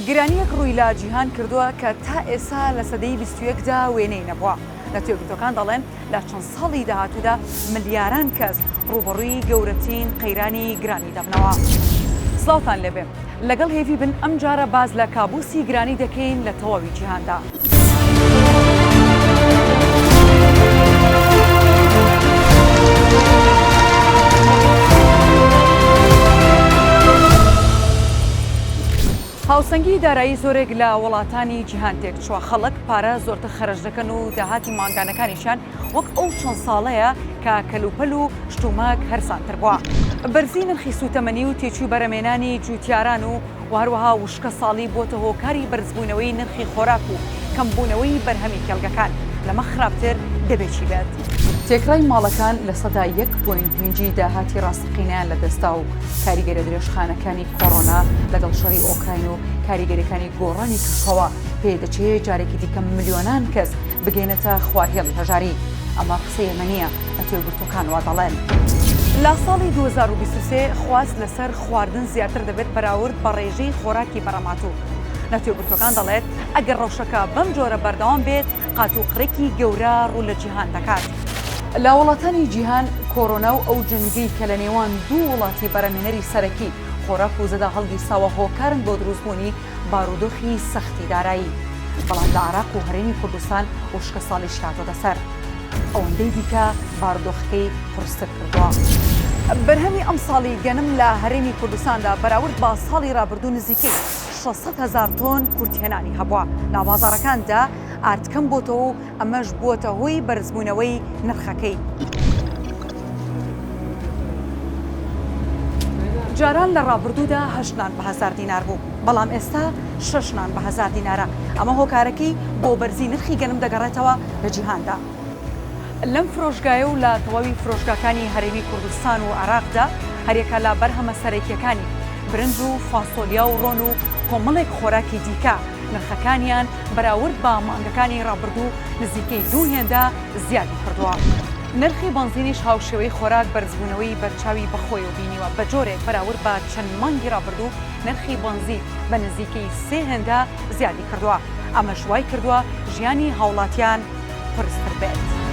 گرانیەک ڕووی لە جیهان کردووە کە تا ئێستا لە سەدەی 21دا وێنەی نەبووە. نەتێگرتوەکان دەڵێن لە چەند ساڵی داهاتوودا ملیاران کەس ڕوبەڕووی گەورەترین قەیرانی گرانی دەبنەوە. سڵاوتان لێبێ لەگەڵ هێوی بن ئەم جارە باز لە کابوسی گرانی دەکەین لە تەواوی جیهاندا. هاوسەنگی دارایی زۆرێک لە وڵاتانی جیهان تێک چوە. خەڵک پارە زۆرتر خەرج دەکەن و داهاتی ماگانەکانیشان وەک ئەو چەند ساڵەیە کە کەلوپەل و شتوماک هەرسانتر بووە. بەرزی نرخی سوتەمەنی و تێچووی بەرەمێنانی جوتیاران و هەروەها وشکە ساڵی بۆتە هۆکاری بەرزبوونەوەی نرخی خۆراک و کەمبوونەوەی بەرهەمی کێڵگەکان لەمە خراپتر دەبێتی بێت. تێکڕای ماڵەکان لە سەدا 1.5 داهاتی ڕاستەقینیان لەدەستا و کاریگەرە درێژخانەکانی کۆڕۆنا لەگەڵ شەڕی ئۆکراین و کاریگەریەکانی گۆڕانی کشەوە پێدەچێت جارێکی دیکە ملیۆنان کەس بگەینەتە خواهێڵی هەژاری. ئەمە قسەی ئێمە نییە، نەتێگرتوەکان وا دەڵێن. لە ساڵی 2023 خواست لەسەر خواردن زیاتر دەبێت بەراورد بە ڕێژەی خۆراکی بەڕەماتوو. نەتێگرتوەکان دەڵێت ئەگەر ڕەوشەکە بەم جۆرە بەردەوام بێت قاتووقڕێکی گەورە ڕوو لە جیهان دەکات. لە وڵاتانی جیهان کۆڕۆنا و ئەو جنگی کە لە نێوان دوو وڵاتی بەرەمێنەری سەرەکی خۆراک و زەدا هەڵگی ساوە هۆکارن بۆ دروستبوونی بارودۆخی سەختی دارایی. بەڵام لە عێراق و هەرێمی کوردستان وشکە ساڵی شاتۆدە سەر. ئەوەندەی دیکە بارودۆخەکەی قورستر کردووە. بەرهەمی ئەم ساڵی گەنم لە هەرێمی کوردستاندا بەراورد بە ساڵی ڕابردوو نزیکەی 600,000 تۆن کورتێنانی هەبووە. لە بازاڕەکاندا ئارتکەم بۆتەوە و ئەمەش بووەتە هۆی بەرزبوونەوەی نرخەکەی. جاران لە ڕابردوودا 8 نان بە 1000 دینار بوو، بەڵام ئێستا 6 نان بە 1000 دینارە. ئەمە هۆکارەکەی بۆ بەرزی نرخی گەنم دەگەڕێتەوە لە جیهاندا. لەم فرۆشگایە و لە تەواوی فرۆشگاکانی هەرێمی کوردستان و عێراقدا هەرێکە لە بەرهەمە سەرەکیەکانی برنج و فاسۆلیا و ڕۆن و کۆمەڵێک خۆراکی دیکە نرخەکانیان بەراورد بە مانگەکانی ڕابردوو نزیکەی 2 هێندە زیادی کردووە. نرخی بنزینیش هاوشێوەی خۆراک بەرزبوونەوەی بەرچاوی بەخۆی و بینیوە بە جۆرێک بەراورد بە چەند مانگی ڕابردوو نرخی بنزین بە نزیکەی 3 هێندە زیادی کردووە. ئەمە شوای کردووە ژیانی هاوڵاتیان قورستر بێت.